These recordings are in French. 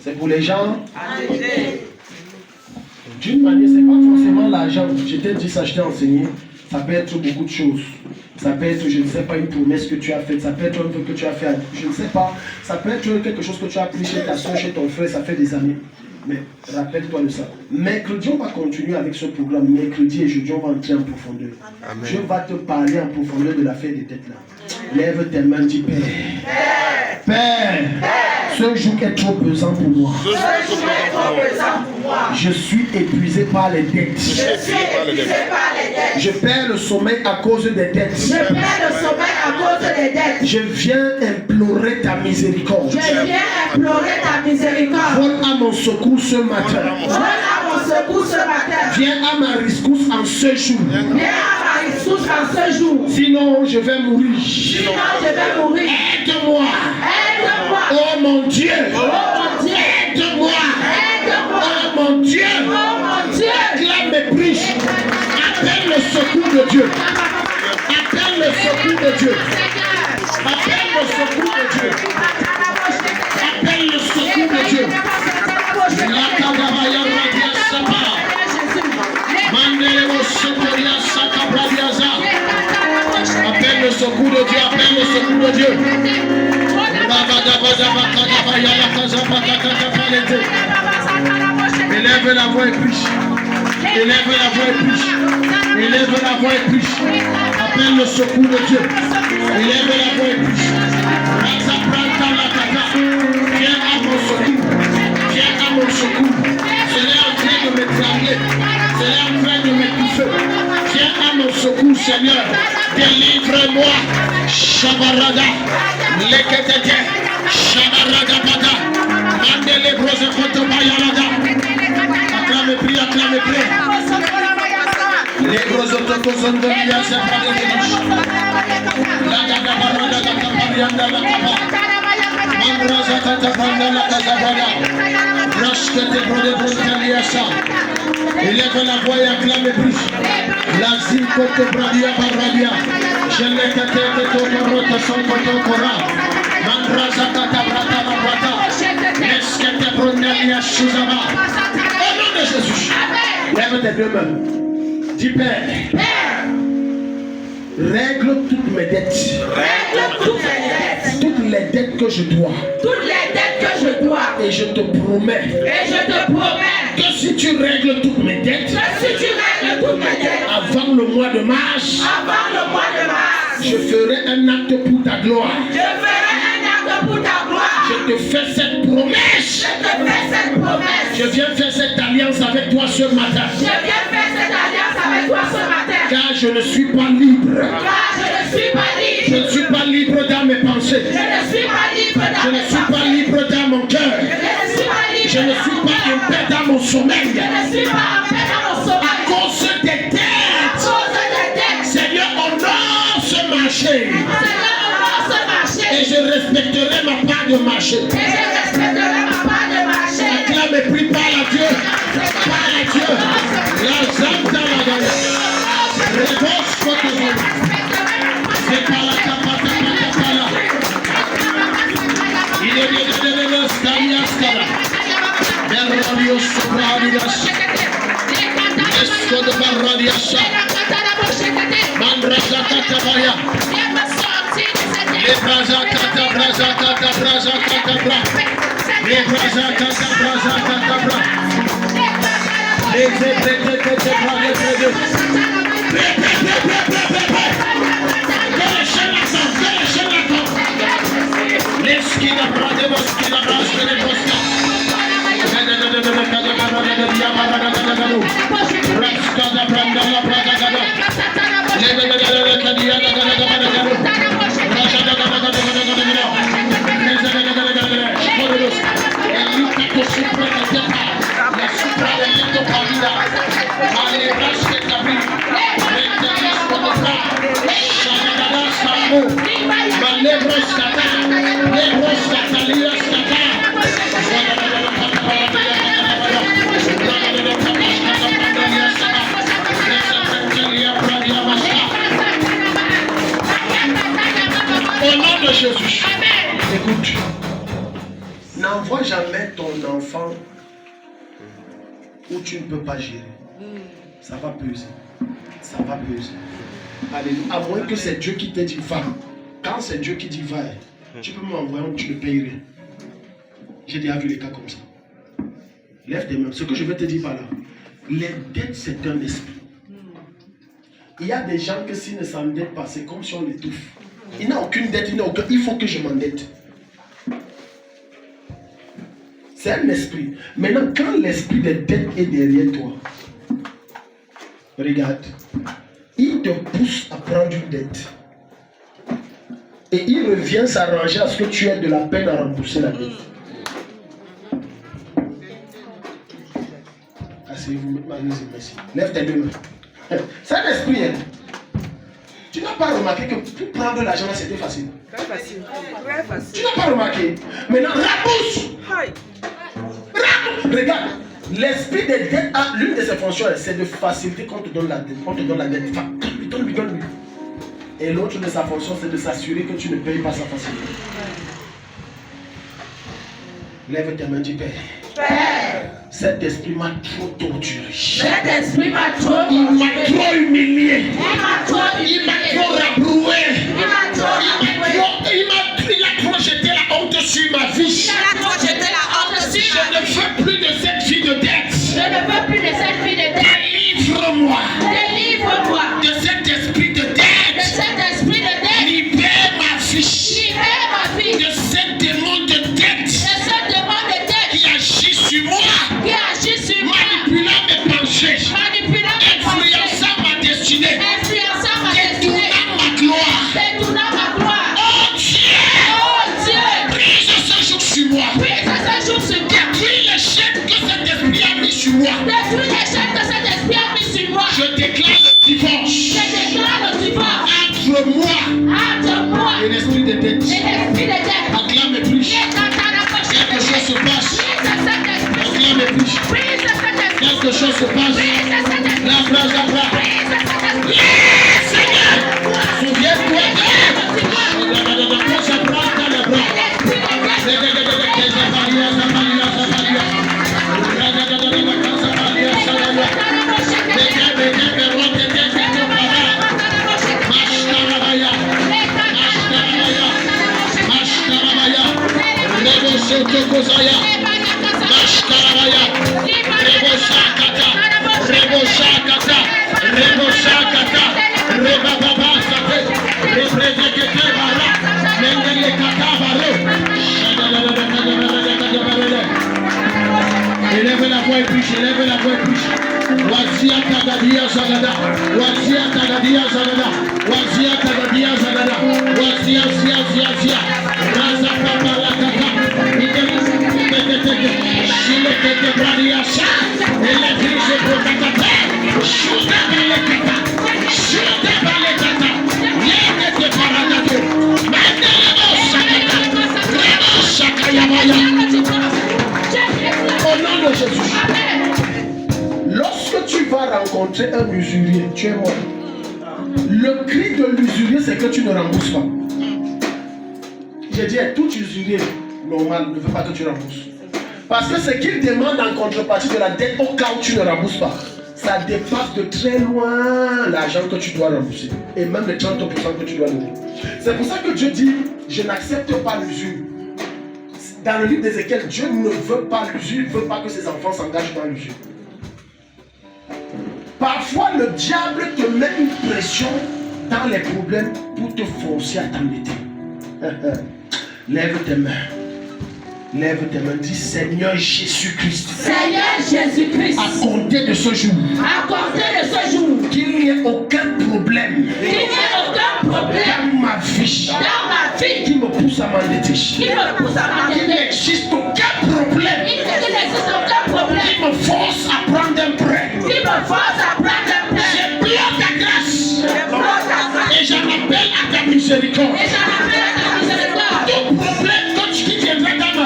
C'est pour les gens. D'une manière, c'est pas forcément l'argent. Je t'ai dit ça, je t'ai enseigné. Ça peut être beaucoup de choses. Ça peut être, je ne sais pas, une promesse que tu as faite. Ça peut être un truc que tu as fait, je ne sais pas. Ça peut être quelque chose que tu as pris chez ta soeur, chez ton frère, ça fait des années. Mais rappelle-toi de ça. Mercredi, on va continuer avec ce programme. Mercredi et jeudi, on va entrer en profondeur. Amen. Je vais te parler en profondeur de l'affaire des têtes là. Lève tes mains, dis Père. Père, ce jour est trop pesant pour moi. Je suis épuisé par les dettes. Je perds le sommeil à cause des dettes. Je viens implorer ta miséricorde. Vole à mon secours ce matin. Viens à ma rescousse en ce jour. Sinon, je vais mourir. Aide-moi. Oh mon Dieu. Aide-moi. Oh mon Dieu. Acclame mes prises. Appelle le secours de Dieu. Appelle le secours de Dieu. Appelle le secours de Dieu. Appelle le secours de Dieu. Appelle le secours de Dieu. Appelle le secours de Dieu. Élève la voix et prie. Élève la voix et prie. Élève la voix et prie. Appelle le secours de Dieu. Élève la voix et prie. Viens à mon secours. Viens à mon secours. C'est en train de me trembler. C'est en train de m'étouffer. Viens à mon secours, Seigneur. Délivre-moi. Shabarada. Leketete. Shabarada Bada. Mandele Brose Kotobayarada. Acclame, prie, acclame, prie. Les gros autocoson de Bia Sapadevish. La Gada Barada Kaparianda la Kapa. Mandraza Katapanda la Kazabada. Rashkete Brode Brontaliasa. Élève la voix et acclame, prie. La Zikoto Bradia Baradia. Je l'ai caté que ton rota son Kotokora. Mandraza Katabrata la Brata. Rashkete Brondalia Shuzaba. Au nom de Jésus. Lève tes deux mains. Dis Père. Règle toutes mes dettes. Toutes les dettes que je dois. Et je te promets. Que si tu règles toutes mes dettes. Avant le mois de mars. Je ferai un acte pour ta gloire. Je te fais cette promesse. Je viens faire cette alliance avec toi ce matin. Car je ne suis pas libre. Je ne suis pas libre dans mes pensées. Je ne suis pas libre dans mon cœur. Je ne suis pas en paix dans mon sommeil. À cause des dettes. Seigneur, honore ce marché. Et je respecterai ma part de marché. Acclame et prie par la Dieu. Par la Dieu. La Zanta la gagne. Réponse contre vous. C'est par la capata. Il est bien de l'Estaniascara. Merradio Sobradias. Esco de Barradiasa. Mandraza Catabaya. Les braza Cata braza Cata braza Cata bra. Les braza Cata braza Cata bra. Les L'esquina brade bosquina brasque de bosca. Rascada branda la brada gado. N'envoie jamais ton enfant où tu ne peux pas gérer. Ça va peser. Ça va peser. Alléluia. À moins que c'est Dieu qui te dit va. Quand c'est Dieu qui dit va, tu peux m'envoyer où tu ne payes rien. J'ai déjà vu les cas comme ça. Lève tes mains. Ce que je vais te dire par là, les dettes, c'est un esprit. Il y a des gens que s'ils ne s'endettent pas, c'est comme si on l'étouffe. Il n'a aucune dette, il faut que je m'endette. C'est un esprit. Maintenant, quand l'esprit de dette est derrière toi, regarde, il te pousse à prendre une dette. Et il revient s'arranger à ce que tu aies de la peine à rembourser la dette. Asseyez-vous, merci. Lève tes deux mains. C'est un esprit. Hein? Tu n'as pas remarqué que pour prendre l'argent, c'était facile. Très facile. Très facile. Tu n'as pas remarqué. Maintenant, rembourse. Regarde, l'esprit des dettes a l'une de ses fonctions, c'est de faciliter quand on te donne la dette. On te donne la dette. Donne-lui. Et l'autre de sa fonction, c'est de s'assurer que tu ne payes pas sa facilité. Lève tes mains, dis Père. Père. Cet esprit m'a trop torturé. Cet esprit m'a trop torturé. Il m'a trop humilié. Il m'a trop rabroué. Il a trop jeté la honte sur ma vie. Je ne veux plus de cette vie de dette. Délivre-moi. De cet esprit de dette. Libère ma fille. De cette démon de dette. Qui agit sur moi. Manipulant mes pensées. Influençant ma destinée. Détournant ma gloire. Oh Dieu. Brise ce jour sur moi. Détruis les chaînes que cet esprit a mis sur moi. Je déclare le divorce. Entre moi et l'esprit de dette. Acclame et prie. Quelque chose se passe. Acclame et prie. Quelque chose se passe. La phrase à bras. Seigneur, souviens-toi élève la voix et piche, élève la voix et piche. Wazia Tagadia Zagada, Wazia Tagadia Zagada, Wazia Tagadia Zagada, Wazia Zia, Raza Papa la Kaka, Chile Kete Bradiasa, Electrice Protacata, Chuta Balekata, Chuta Balekata, Yekete Paradato, Mandelemo Sakata, Remo Sakayamaya. Au nom de Jésus. Lorsque tu vas rencontrer un usurier, tu es mort. Le cri de l'usurier, c'est que tu ne rembourses pas. J'ai dit à tout usurier normal ne veut pas que tu rembourses. Parce que ce qu'il demande en contrepartie de la dette au cas où tu ne rembourses pas, ça dépasse de très loin l'argent que tu dois rembourser. Et même les 30% que tu dois donner. C'est pour ça que Dieu dit, je n'accepte pas l'usure. Dans le livre d'Ézéchiel, Dieu ne veut pas l'usure, il ne veut pas que ses enfants s'engagent dans l'usure. Parfois, le diable te met une pression dans les problèmes pour te forcer à t'endetter. Lève tes mains. Lève tes mains. Dis Seigneur Jésus-Christ. Seigneur Jésus-Christ. À compter de ce jour. Qu'il n'y ait aucun problème. Dans ma vie. Qui me pousse à m'endetter. Qu'il n'existe aucun problème. Qui me force à prendre un prêt. Je bloque ta grâce. Et j'en appelle à ta miséricorde. Tout problème qui viendra dans ma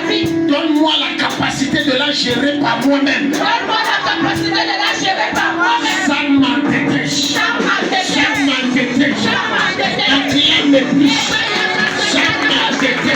vie. Donne-moi la capacité de la gérer par moi-même. Ça m'entête. Acclame plus. Ça m'entête.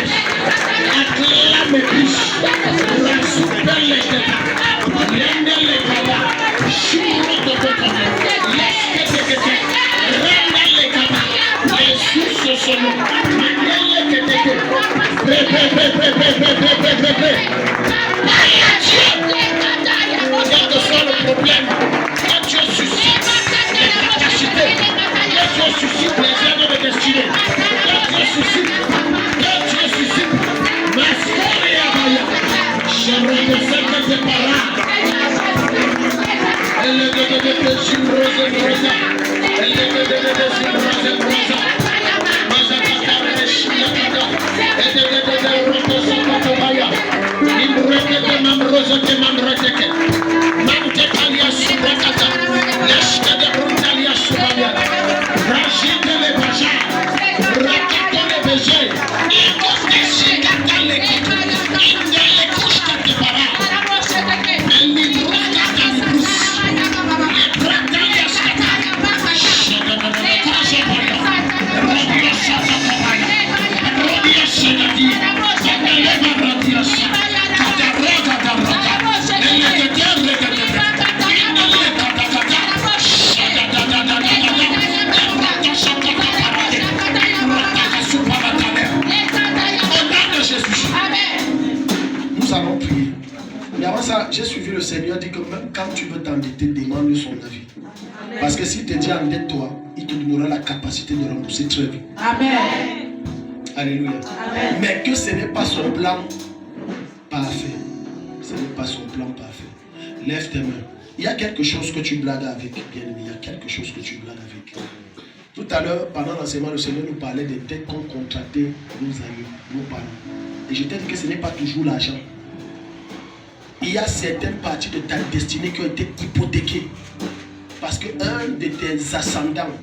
Quel que soit le problème, quand Dieu suscite les capacités, quand Dieu suscite les œuvres de destinée, quand Dieu suscite, ma storia Baya, je représente tes parents. Elle est de Rose, elle est de j'ai suivi le Seigneur, dit que même quand tu veux t'endetter, demande son avis. Parce que s'il te dit endette-toi, il te donnera la capacité de rembourser très vite. Amen. Alléluia. Amen. Mais que ce n'est pas son plan parfait. Ce n'est pas son plan parfait. Lève tes mains. Il y a quelque chose que tu blagues avec, bien aimé. Il y a quelque chose que tu blagues avec. Tout à l'heure, pendant l'enseignement, le Seigneur nous parlait des dettes qu'ont contractées nos amis, nos parents. Et je t'ai dit que ce n'est pas toujours l'argent. Il y a certaines parties de ta destinée qui ont été hypothéquées. Parce qu'un de tes ascendants,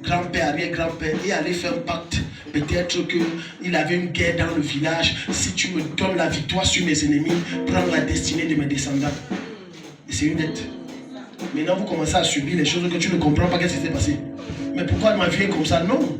grand-père, arrière-grand-père, est allé faire un pacte. Peut-être qu'il avait une guerre dans le village. Si tu me donnes la victoire sur mes ennemis, prends la destinée de mes descendants. Et c'est une dette. Maintenant, vous commencez à subir les choses que tu ne comprends pas. Qu'est-ce qui s'est passé? Mais pourquoi ma vie est comme ça? Non.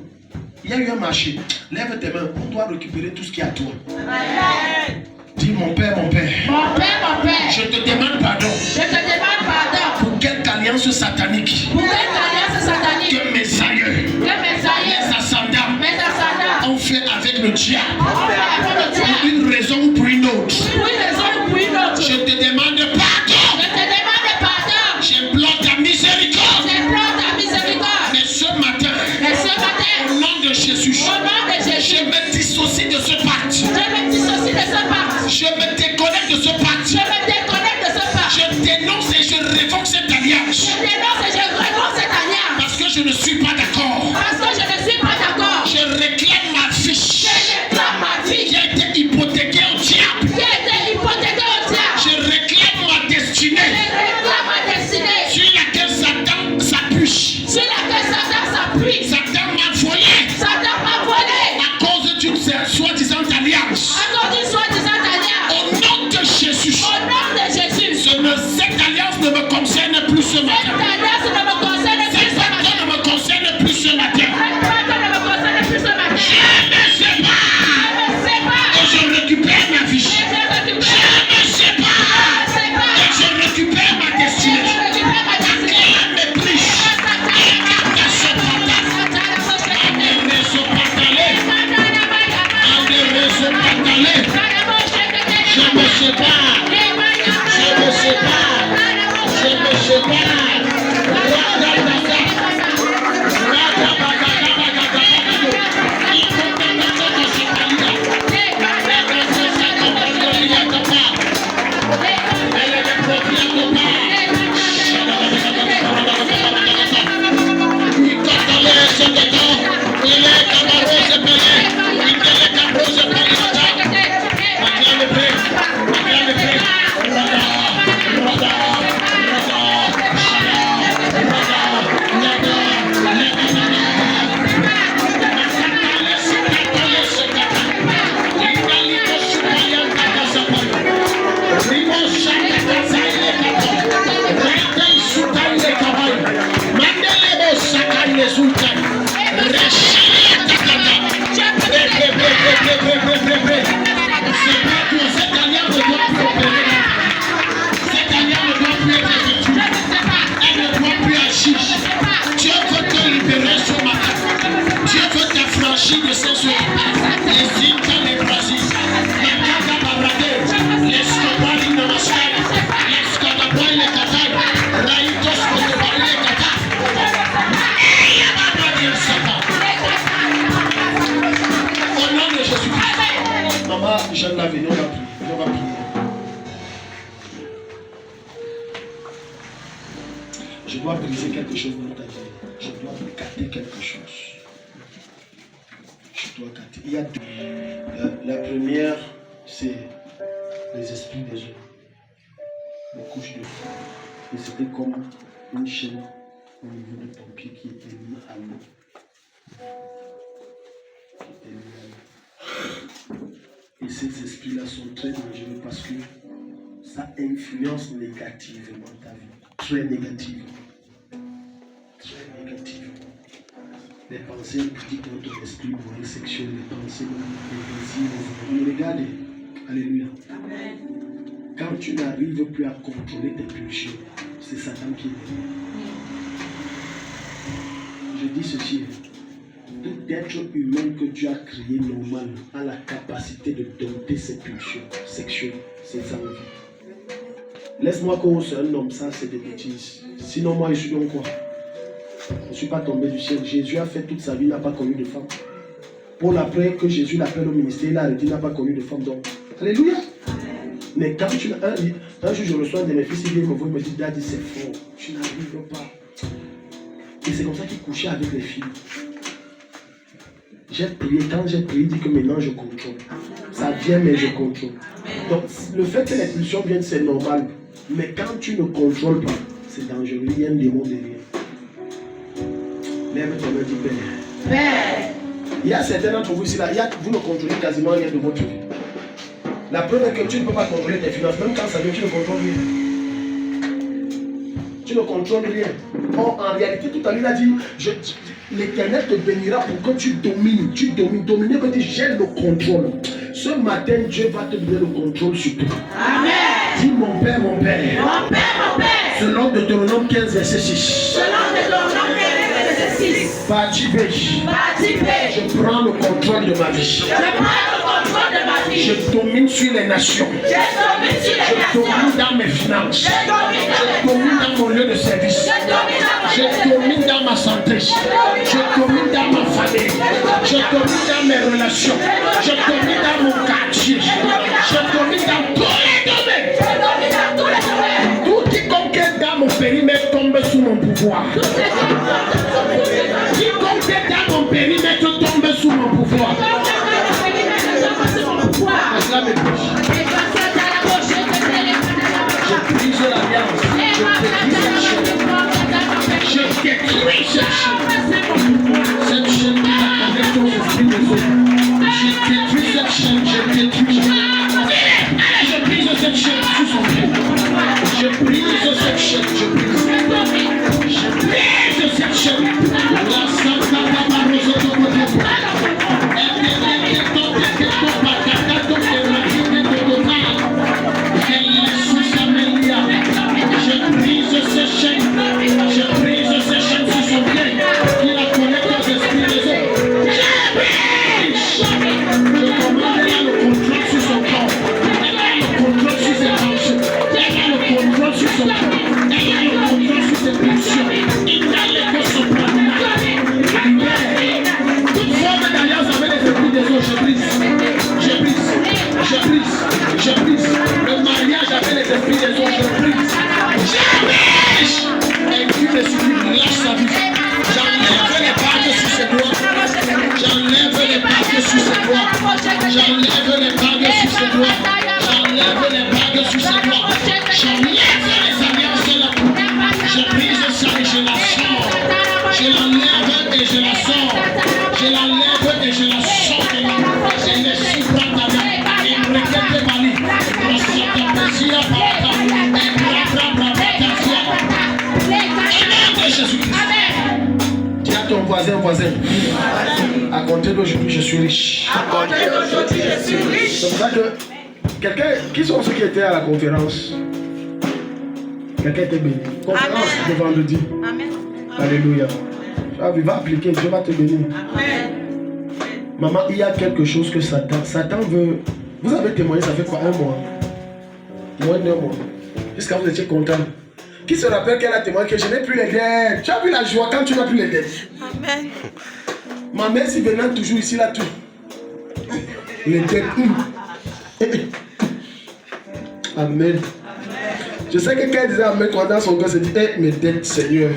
Il y a eu un marché. Lève tes mains. On doit récupérer tout ce qui est à toi. Amen. Dis mon père, mon père. Mon père, mon père. Je te demande pardon. Je te demande pardon. Pour quelque alliance satanique. Pour quelque alliance satanique. Que mes aïeux. Que mes aïeux. Mes ascendants. Mes ascendants. Ont fait avec le diable. On fait avec le diable. Pour une raison ou pour une autre. Pour une raison ou pour une autre. Je te demande pardon. Je te demande pardon. J'implore ta miséricorde. J'implore ta miséricorde. Mais ce matin. Au nom de Jésus. Au nom de Jésus. Je me dissocie de ce pacte. Je me dissocie de ce pacte. Je me déconnecte de ce pacte. Je me déconnecte de ce pacte. Je dénonce et je révoque cette alliance. Je dénonce et je révoque cette alliance. Parce que je ne suis pas d'accord. Parce que je ne suis pas d'accord. Je réclame ma fiche. Je réclame ma fiche. Qui a été hypothéquée au diable. Qui a été hypothéquée au diable. Je réclame ma destinée. Je réclame ma destinée. Sur laquelle Satan s'appuie. Sur laquelle Satan s'appuie. Satan m'a volé. Satan m'a volé. À cause d'une soi-disant alliance. À cause d'une soi-disant alliance. Au nom de Jésus. Au nom de Jésus. Cette alliance ne me concerne plus ce matin. Cette alliance ne me concerne plus ce matin. Ne me concerne plus ce matin. Cette alliance ne me concerne plus ce matin. Je me sépare. Je me sépare. Et je récupère ma vie. Je me sépare. Et je récupère ma destinée. De ces jours, les Incas, les Brasiles, venir, on va prier. On va prier. Je dois briser quelque chose dans ta vie. Je dois capter quelque chose. Je dois capter. Il y a deux. La première, c'est les esprits des hommes. Les couches de feu. Et c'était comme une chaîne au niveau de ton pied qui était mis à l'eau. Et ces esprits-là sont très dangereux parce que ça influence négativement ta vie. Très négativement. Très négativement. Les pensées critiques dans ton esprit, morale, sexuelle, les pensées, les désirs, les envies. Regardez. Alléluia. Amen. Quand tu n'arrives plus à contrôler tes pulsions, c'est Satan qui est derrière. Je dis ceci. Tout être humain que Dieu a créé normal a la capacité de dompter ses pulsions sexuelles, ses envies. Laisse-moi qu'on soit un homme, ça c'est des bêtises. Sinon moi je suis donc quoi? Je ne suis pas tombé du ciel. Jésus a fait toute sa vie, il n'a pas connu de femme. Paul, après que Jésus l'appelle au ministère, il a arrêté, il n'a pas connu de femme. Donc, alléluia. Mais quand tu un jour je reçois un de mes fils, il me dit, Daddy, c'est faux, tu n'arrives pas. Et c'est comme ça qu'il couchait avec les filles. J'ai prié, quand j'ai prié, il dit que maintenant je contrôle. Ça vient, mais je contrôle. Donc, le fait que les pulsions viennent, c'est normal. Mais quand tu ne contrôles pas, c'est dangereux. Il y a un démon derrière. Lève ton main, dis Père. Il y a certains d'entre vous ici, là, vous ne contrôlez quasiment rien de votre vie. La preuve est que tu ne peux pas contrôler tes finances. Même quand ça vient, tu ne contrôles rien. Tu ne contrôles rien. Or, en réalité, tout à l'heure, il a dit, l'Éternel te bénira pour que tu domines. Tu domines. Dominer veut dire j'ai le contrôle. Ce matin, Dieu va te donner le contrôle sur toi. Amen. Dis mon Père, mon Père. Mon Père, mon Père. Selon Deutéronome 15, verset 6. Selon Deutéronome 15, verset 6. Partie B. Je prends le contrôle de ma vie. Je domine sur les nations. Je domine dans mes finances. Je domine dans mon lieu de service. Je domine dans ma santé. Je domine dans ma famille. Je domine dans mes relations. Je domine dans mon quartier. Je domine dans tous les domaines. Tout quiconque est dans mon périmètre tombe sous mon pouvoir. Quiconque est dans mon périmètre tombe sous mon pouvoir. Je brise l'alliance. Je détruis cette chaîne. Cette chaîne qui t'attendait ton esprit des autres. Je détruis cette chaîne. Je détruis. Allez, je brise cette chaîne sous son pied. Je brise cette chaîne. Je brise cette chaîne. La Santa Barroso de je brise. Le mariage avec les esprits des autres, je brise. Et puis le suffit, lâche sa vie. J'enlève les bagues sur ses doigts. J'enlève les bagues sur ses doigts. J'enlève les bagues sur ses doigts. J'enlève les bagues sur ses doigts. J'enlève les alliances là. Je brise ça et je la sors. Je l'enlève et je la sors. Je l'enlève et je la sors de là. Je les supprime ta vie. Il me regrette ma vie. Dis à ton voisin, à compter d'aujourd'hui, je suis riche. C'est pour ça que quelqu'un, qui sont ceux qui étaient à la conférence? Quelqu'un était béni. Conférence de vendredi. Amen. Alléluia. Tu vas appliquer, Dieu va te bénir. Amen. Maman, il y a quelque chose que Satan veut. Vous avez témoigné, ça fait quoi, 1 mois? Moins d'1 mois. Jusqu'à vous étiez content. Qui se rappelle qu'elle a témoigné que je n'ai plus les dettes? Tu as vu la joie quand tu n'as plus les dettes? Amen. Ma mère, si venant toujours ici, là, tout. Les dettes. Amen. Je sais que quand elle disait Amen, toi dans son cœur se dit, mes dettes, Seigneur.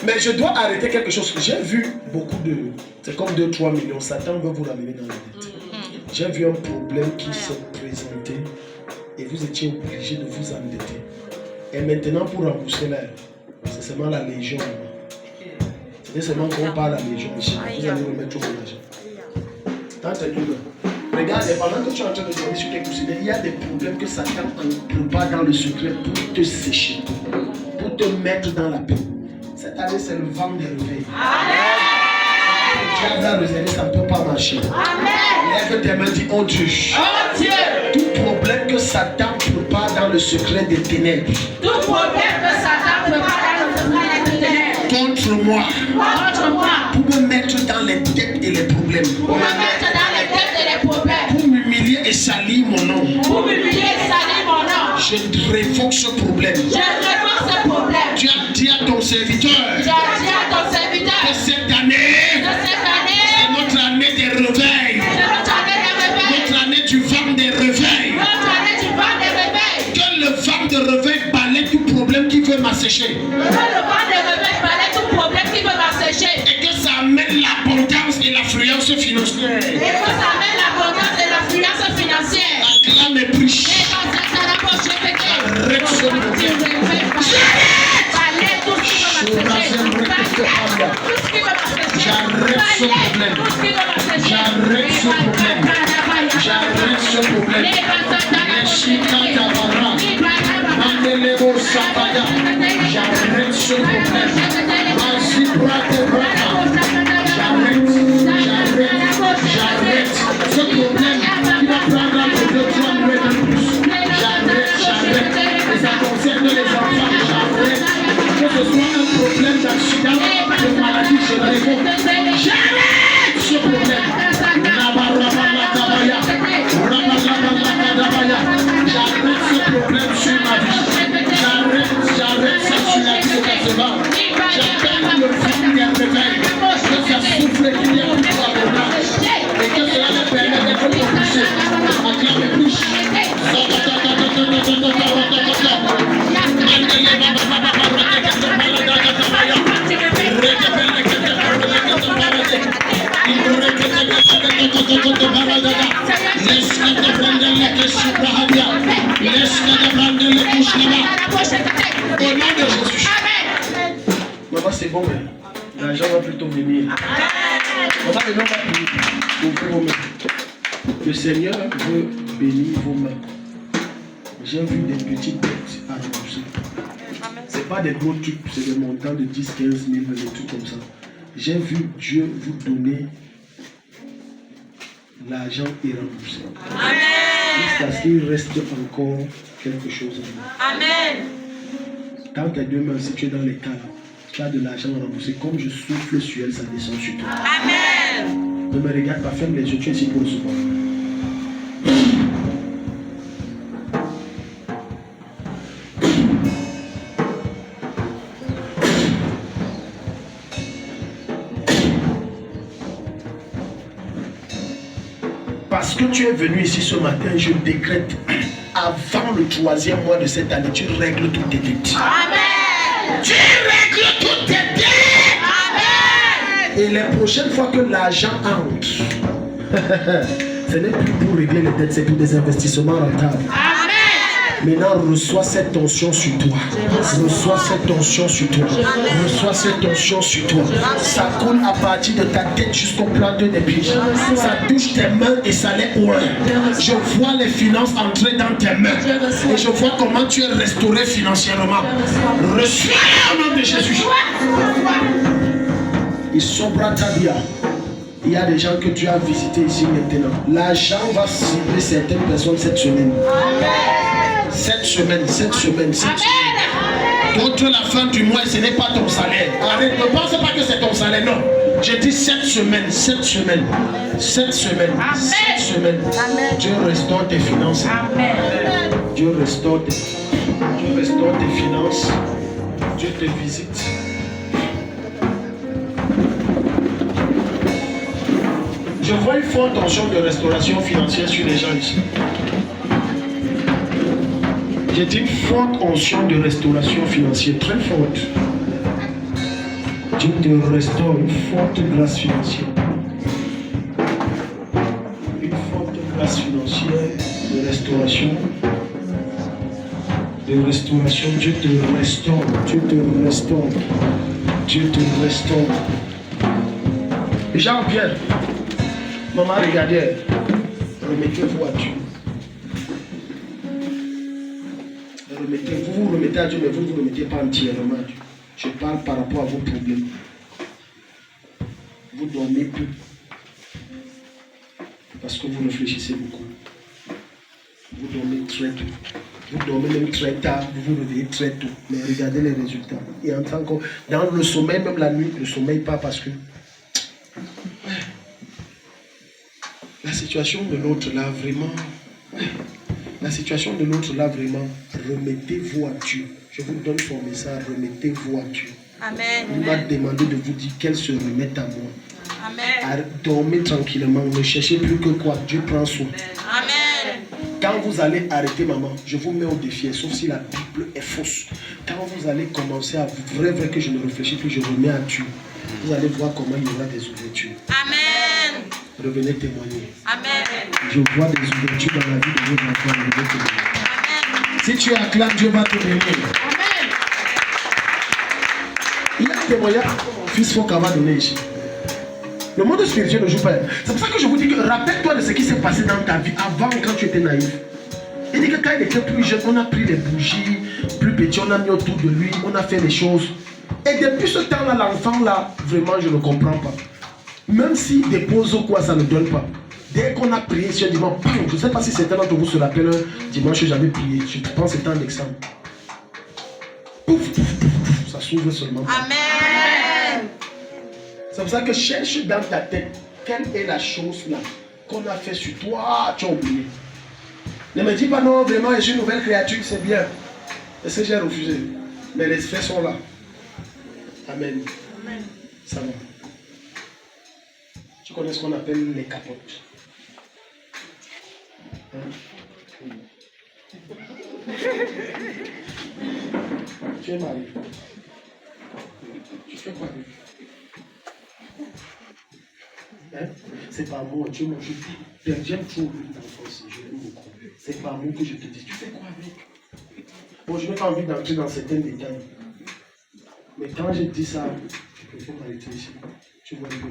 Mais je dois arrêter quelque chose. J'ai vu beaucoup de... C'est comme 2-3 millions. Satan veut vous ramener dans la dette. J'ai vu un problème qui s'est présenté et vous étiez obligé de vous endetter. Et maintenant, pour rembourser là, c'est seulement la légion. C'est seulement qu'on parle à la légion ici. Vous allez remettre tout mon argent. Regarde, pendant que tu es en train de dormir sur tes coussinets, il y a des problèmes que Satan prépare dans le secret pour te sécher, pour te mettre dans la paix. Cette année, c'est le vent des réveils. Tu as réservé, ça ne peut pas marcher. Lève tes mains, dis, oh Dieu. Oh Dieu. Tout problème que Satan prépare dans le secret des ténèbres. Tout problème que Satan prépare dans le secret des ténèbres. Contre moi. Contre moi. Pour me mettre dans les dettes et les problèmes. Pour me mettre dans les dettes et les problèmes. Pour m'humilier et salir mon nom. Pour m'humilier et salir mon nom. Je révoque ce problème. Je révoque ce problème. Tu as dit à ton serviteur. Tu as dit à ton serviteur. Que cette année. C'est notre année des réveils. Notre année du vent des réveils. Que le vent de réveil balaie tout problème qui veut m'assécher. Et que ça amène l'abondance et l'affluence financière. Acclame et prie. Arrête ce problème. J'arrête ce problème. J'arrête ce problème. J'arrête ce problème. J'arrête ce problème. J'arrête ce problème qui va prendre un peu de temps de plus. J'arrête. Et ça concerne les enfants. J'arrête. Que ce soit un problème d'accident, de maladie, je réponds. J'arrête ce problème. J'arrête ce problème sur ma vie. J'arrête ça sur la vie de ta semence. J'appelle le vent des réveils. Que ça souffle qu'il y a plus d'abondance. Et que cela me permet d'être propulsé. Acclame et bouche. Au nom de Jésus. Maman, c'est bon, mais l'argent va plutôt venir. Maman, le nom va venir. Ouvrez vos mains. Le Seigneur veut bénir vos mains. J'ai vu des petites dettes à rembourser. Ce n'est pas des gros trucs, c'est des montants de 10, 15 000, des trucs comme ça. J'ai vu Dieu vous donner l'argent et rembourser. Amen. Jusqu'à ce qu'il reste encore quelque chose à vous. Amen. Dans tes deux mains, si tu es dans les cas, tu as de l'argent à rembourser. Comme je souffle sur elle, ça descend sur toi. Amen. Ne me regarde pas, ferme les yeux, tu es ici pour le recevoir. Parce que tu es venu ici ce matin, je décrète, avant le 3e mois de cette année, tu règles toutes tes dettes. Amen. Tu règles toutes tes dettes. Amen. Et les prochaines fois que l'argent entre, ce n'est plus pour régler les dettes, c'est pour des investissements rentables. Amen. Maintenant, reçois cette tension sur toi. Reçois cette tension sur toi. Reçois cette tension sur toi. Ça coule à partir de ta tête jusqu'au plan des pieds. Ça touche tes mains et ça les ouvre. Je vois les finances entrer dans tes mains. Et je vois comment tu es restauré financièrement. Reçois au nom de Jésus. Il sobra ta vie. Il y a des gens que tu as visités ici maintenant. L'argent va cibler certaines personnes cette semaine. Cette semaine. Contre la fin du mois, ce n'est pas ton salaire. Arrête, ne pense pas que c'est ton salaire, non. J'ai dit cette semaine. Amen. Dieu restaure tes finances. Amen. Dieu restaure tes finances. Dieu te visite. Je vois une forte tension de restauration financière sur les gens ici. J'ai dit une forte onction de restauration financière, très forte. Dieu te restaure une forte grâce financière. Une forte grâce financière de restauration. De restauration. Dieu te restaure. Dieu te restaure. Dieu te restaure. Jean-Pierre, maman regardez, remettez-vous à Dieu. Vous vous remettez à Dieu, mais vous ne vous remettez pas entièrement à Dieu. Je parle par rapport à vos problèmes. Vous dormez peu. Parce que vous réfléchissez beaucoup. Vous dormez très tôt. Vous dormez même très tard, vous vous réveillez très tôt. Mais regardez les résultats. Et en tant que dans le sommeil, même la nuit, le sommeil pas parce que la situation de l'autre là, vraiment. La situation de l'autre là, vraiment, remettez-vous à Dieu. Je vous donne son message, remettez-vous à Dieu. Amen. Il m'a demandé de vous dire qu'elle se remette à moi. Amen. Dormez tranquillement, ne cherchez plus que quoi. Dieu prend soin. Amen. Quand vous allez arrêter maman, je vous mets au défi, sauf si la Bible est fausse. Quand vous allez commencer à vrai que je ne réfléchis plus, je remets à Dieu. Vous allez voir comment il y aura des ouvertures. Amen. Revenez témoigner. Amen. Je vois des ouvertures dans la vie de vos enfants. Revenez témoigner. Amen. Si tu acclames, Dieu va te bénir. Amen. Il y a un témoignage que mon fils Foka va donner ici. Le monde spirituel ne joue pas. C'est pour ça que je vous dis que rappelle-toi de ce qui s'est passé dans ta vie avant quand tu étais naïf. Il dit que quand il était plus jeune, on a pris les bougies, plus petit, on a mis autour de lui, on a fait des choses. Et depuis ce temps-là, l'enfant là, vraiment, je ne comprends pas. Même s'il dépose ou quoi, ça ne donne pas. Dès qu'on a prié sur un dimanche, je ne sais pas si certains d'entre vous se rappellent, dimanche j'avais prié, je pense que c'était un exemple. Pouf, pouf, pouf, pouf, ça s'ouvre seulement. Amen. C'est pour ça que cherche dans ta tête quelle est la chose là qu'on a fait sur toi, tu as oublié. Ne me dis pas non, vraiment, je suis une nouvelle créature, c'est bien. Et ce que j'ai refusé. Mais les faits sont là. Amen. Amen. Ça va. Tu connais ce qu'on appelle les capotes. Hein? Tu es marié. Tu fais quoi avec? Hein? C'est par amour, Dieu m'a dit. J'aime trop l'enfance, je l'aime beaucoup. C'est par amour que je te dis. Tu fais quoi avec? Bon, je n'ai pas envie d'entrer dans certains détails. Mais quand je dis ça, je préfère m'arrêter ici. Tu vois le bon.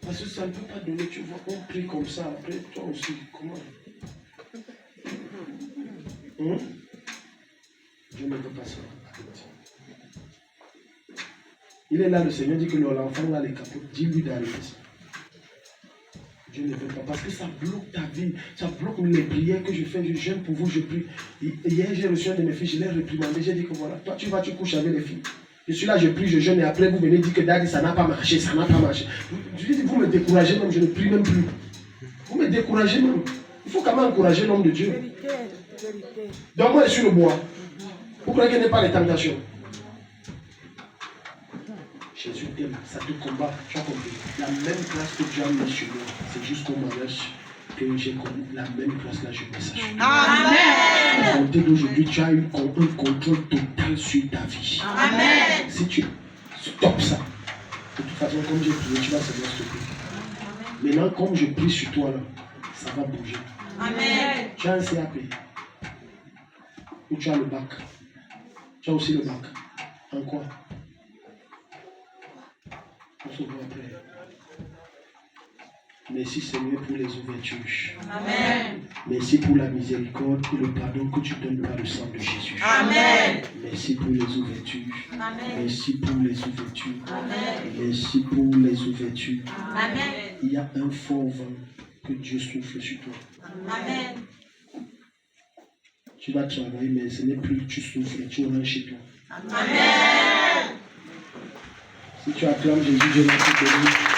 Parce que ça ne peut pas donner, tu vois, on prie comme ça, après toi aussi, comment? Dieu ne veut pas ça. Il est là, le Seigneur dit que l'enfant là, les capotes, dis-lui d'arrêter ça. Dieu ne veut pas, parce que ça bloque ta vie, ça bloque les prières que je fais, je jeûne pour vous, je prie. Hier, j'ai reçu un de mes filles, je l'ai réprimandé, j'ai dit que voilà, toi tu vas, tu couches avec les filles. Je suis là, je prie, je jeûne et après vous venez dire que Daddy, ça n'a pas marché, ça n'a pas marché. Je dis, vous me découragez même, je ne prie même plus. Vous me découragez même. Il faut quand même encourager l'homme de Dieu. Donc moi je suis le bois. Vous croyez qu'il n'y a pas les tentations? Jésus t'aime, ça te combat, tu as compris. La même classe que Dieu a mis sur moi, c'est jusqu'au mariage que j'ai connu. La même classe là, je mets ça sur toi. Amen. À compter d'aujourd'hui, tu as eu un contrôle total sur ta vie. Amen. Si tu stoppes ça, de toute façon, comme j'ai prié, tu vas savoir stopper. Maintenant, comme je prie sur toi là, ça va bouger. Amen. Tu as un CAP. Ou tu as le bac. Tu as aussi le bac. En quoi? On se voit après. Merci Seigneur pour les ouvertures. Amen. Merci pour la miséricorde et le pardon que tu donnes par le sang de Jésus. Amen. Merci pour les ouvertures. Amen. Merci pour les ouvertures. Amen. Merci pour les ouvertures. Amen. Il y a un fort vent que Dieu souffle sur toi. Amen. Tu vas travailler, mais ce n'est plus que tu souffres, tu rentres chez toi. Amen. Si tu acclames Jésus, Dieu va te bénir.